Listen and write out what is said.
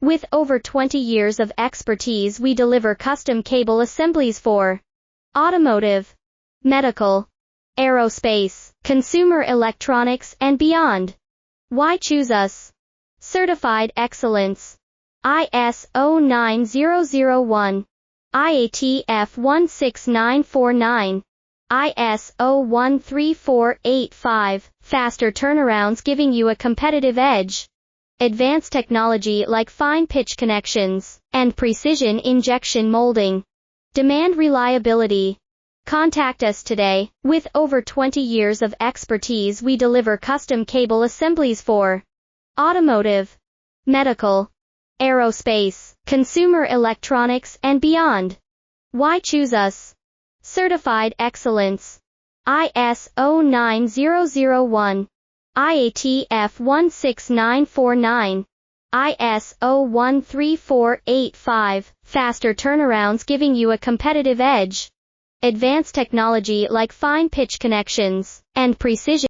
With over 20 years of expertise, we deliver custom cable assemblies for automotive, medical, aerospace, consumer electronics, and beyond. Why choose us? Certified excellence. ISO 9001, IATF 16949, ISO 13485, faster turnarounds giving you a competitive edge. Advanced technology like fine pitch connections and precision injection molding. Demand reliability. Contact us today. With over 20 years of expertise, we deliver custom cable assemblies for automotive, medical, aerospace, consumer electronics, and beyond. Why choose us? Certified excellence. ISO 9001, IATF 16949, ISO 13485, faster turnarounds giving you a competitive edge. Advanced technology like fine pitch connections and precision